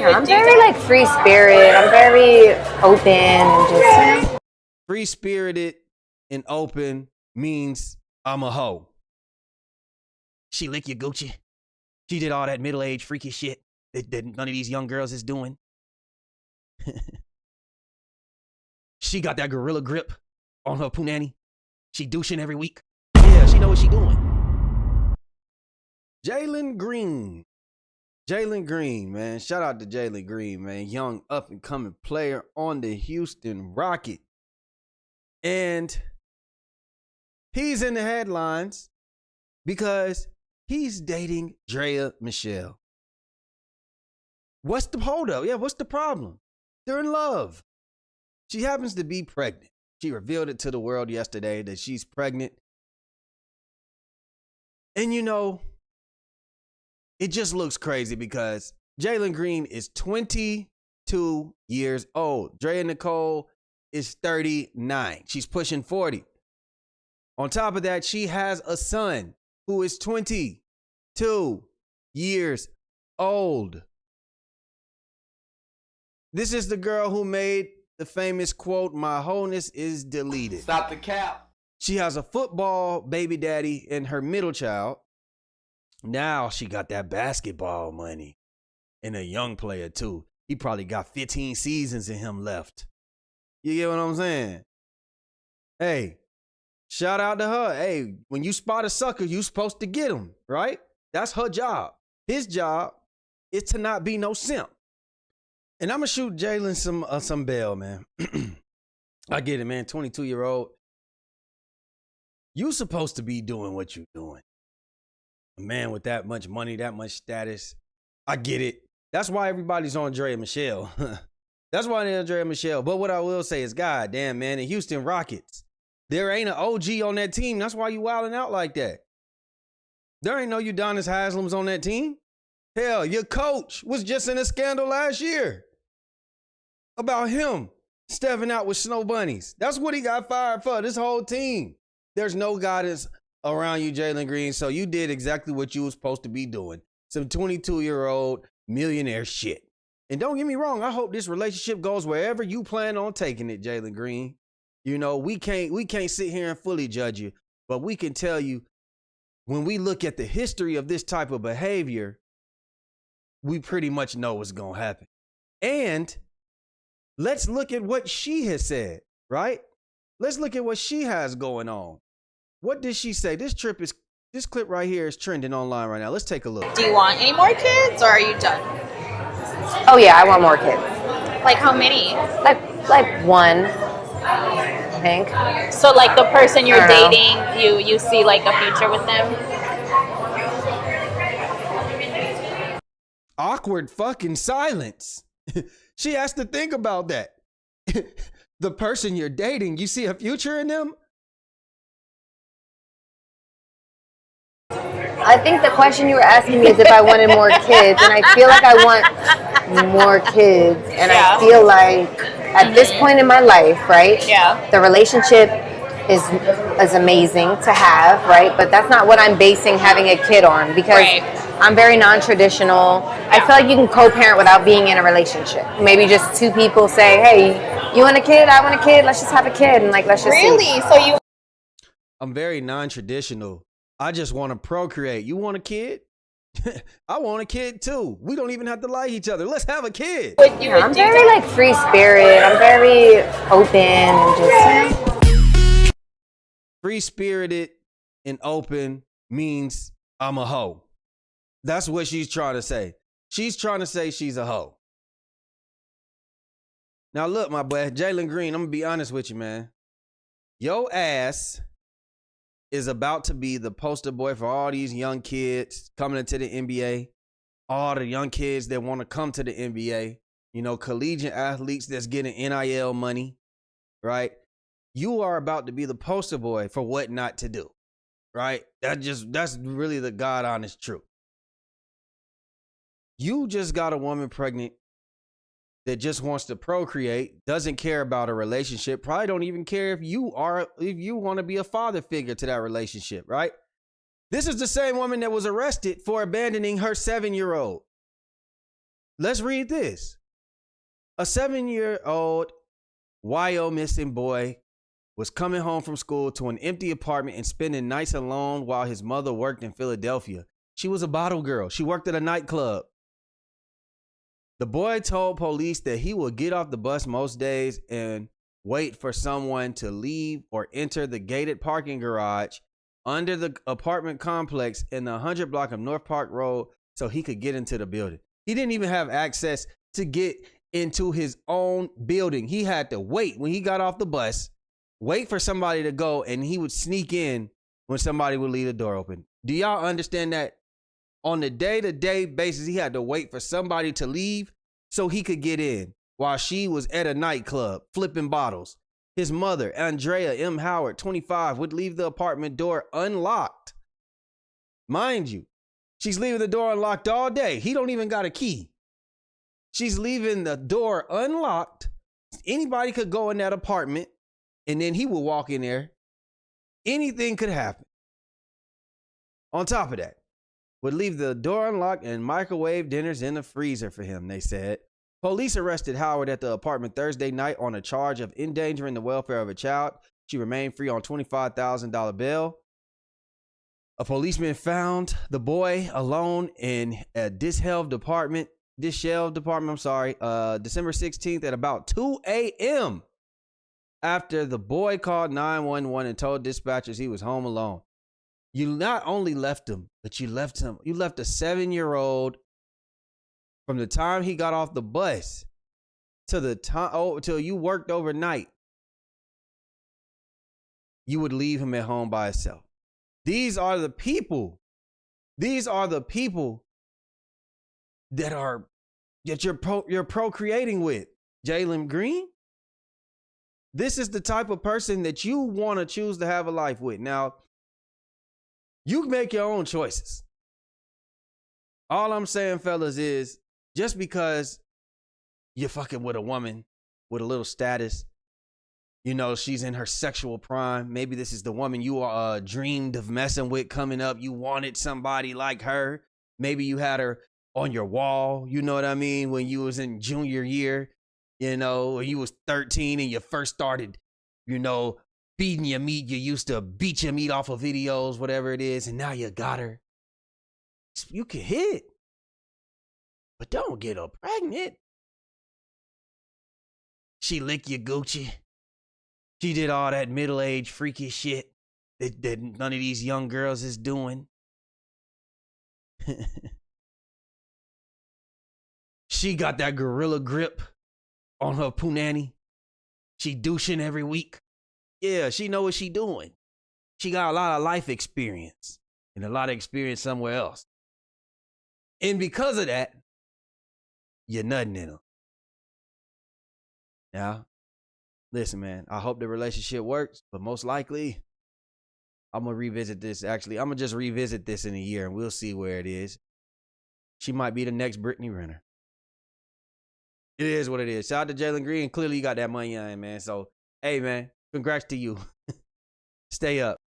I'm very like free spirit. I'm very open and just free spirited and open means I'm a hoe. She lick your Gucci. She did all that middle-aged freaky shit that none of these young girls is doing. She got that gorilla grip on her punani. She douching every week. Yeah, she know what she doing. Jalen Green. Jalen Green, man. Shout out to Jalen Green, man. Young up-and-coming player on the Houston Rockets. And he's in the headlines because he's dating Drea Michelle. What's the holdup? Yeah, what's the problem? They're in love. She happens to be pregnant. She revealed it to the world yesterday that she's pregnant. And you know, it just looks crazy because Jalen Green is 22 years old. Drea Nicole is 39. She's pushing 40. On top of that, she has a son who is 22 years old. This is the girl who made the famous quote, "My wholeness is deleted." Stop the cap. She has a football baby daddy and her middle child. Now she got that basketball money and a young player too. He probably got 15 seasons in him left. You get what I'm saying? Hey, shout out to her. Hey, when you spot a sucker, you supposed to get him, right? That's her job. His job is to not be no simp. And I'm going to shoot Jalen some bail, man. I get it, man. 22-year-old. You supposed to be doing what you're doing. A man with that much money, that much status. I get it. That's why everybody's on Drea Michelle. That's why they're on Drea Michelle. But what I will say is, God damn, man, the Houston Rockets, there ain't an OG on that team. That's why you wilding out like that. There ain't no Udonis Haslams on that team. Hell, your coach was just in a scandal last year about him stepping out with snow bunnies. That's what he got fired for, this whole team. There's no guidance around you, Jalen Green, so you did exactly what you were supposed to be doing. Some 22-year-old millionaire shit. And don't get me wrong, I hope this relationship goes wherever you plan on taking it, Jalen Green. You know, we can't sit here and fully judge you, but we can tell you when we look at the history of this type of behavior, we pretty much know what's going to happen. And let's look at what she has said, right? Let's look at what she has going on. What did she say? This clip right here is trending online right now. Let's take a look. Do you want any more kids or are you done? oh yeah, I want more kids. Like how many? Like one, I think. So like the person you're I don't dating, you see like a future with them? Awkward fucking silence. She has to think about that. The person you're dating, you see a future in them? I think the question you were asking me is if I wanted more kids, and I feel like I want more kids, and Yeah. I feel like at this point in my life, right? Yeah. The relationship is amazing to have, right? But that's not what I'm basing having a kid on, because Right. I'm very non-traditional. I feel like you can co-parent without being in a relationship. Maybe just two people say, "Hey, you want a kid? I want a kid. Let's just have a kid, and like let's just see." Really? So you I'm very non-traditional. I just want to procreate. You want a kid? I want a kid too. We don't even have to like each other. Let's have a kid. would I'm do very that? like free spirit. I'm very open and just. Free-spirited and open means I'm a hoe. That's what she's trying to say. She's trying to say she's a hoe. Now look, my boy, Jalen Green, I'm going to be honest with you, man. Your ass is about to be the poster boy for all these young kids coming into the NBA, all the young kids that want to come to the NBA, you know, collegiate athletes that's getting NIL money, right? You are about to be the poster boy for what not to do, right? That's really the God honest truth. You just got a woman pregnant that just wants to procreate, doesn't care about a relationship, probably don't even care if you want to be a father figure to that relationship, right? This is the same woman that was arrested for abandoning her 7-year-old. Let's read this. A 7-year-old YO missing boy was coming home from school to an empty apartment and spending nights alone while his mother worked in Philadelphia. She was a bottle girl. She worked at a nightclub. The boy told police that he would get off the bus most days and wait for someone to leave or enter the gated parking garage under the apartment complex in the 100 block of North Park Road so he could get into the building. He didn't even have access to get into his own building. He had to wait when he got off the bus, wait for somebody to go, and he would sneak in when somebody would leave the door open. Do y'all understand that? On a day-to-day basis, he had to wait for somebody to leave so he could get in while she was at a nightclub flipping bottles. His mother, Andrea M. Howard, 25, would leave the apartment door unlocked. Mind you, she's leaving the door unlocked all day. He don't even got a key. She's leaving the door unlocked. Anybody could go in that apartment, and then he would walk in there. Anything could happen. On top of that, would leave the door unlocked and microwave dinners in the freezer for him, they said. Police arrested Howard at the apartment Thursday night on a charge of endangering the welfare of a child. She remained free on $25,000 bail. A policeman found the boy alone in a disheveled apartment, December 16th at about 2 a.m. after the boy called 911 and told dispatchers he was home alone. You not only left him, but you left a 7-year-old from the time he got off the bus to the time till you worked overnight. You would leave him at home by himself. These are the people that you're procreating with. Jalen Green. This is the type of person that you want to choose to have a life with. Now, you make your own choices. All I'm saying, fellas, is just because you're fucking with a woman with a little status, you know, she's in her sexual prime. Maybe this is the woman you dreamed of messing with coming up. You wanted somebody like her. Maybe you had her on your wall, you know what I mean, when you was in junior year, you know, when you was 13 and you first started, you know, beating your meat. You used to beat your meat off of videos, whatever it is, and now you got her. You can hit, but don't get her pregnant. She licked your Gucci. She did all that middle-aged freaky shit that none of these young girls is doing. She got that gorilla grip on her punani. She douching every week. Yeah, she know what she doing. She got a lot of life experience and a lot of experience somewhere else. And because of that, you're nutting in them. Now, listen, man, I hope the relationship works, but most likely, I'm going to revisit this. Actually, I'm going to just revisit this in a year and we'll see where it is. She might be the next Brittany Renner. It is what it is. Shout out to Jalen Green. Clearly, you got that money on, man. So, hey, man, congrats to you. Stay up.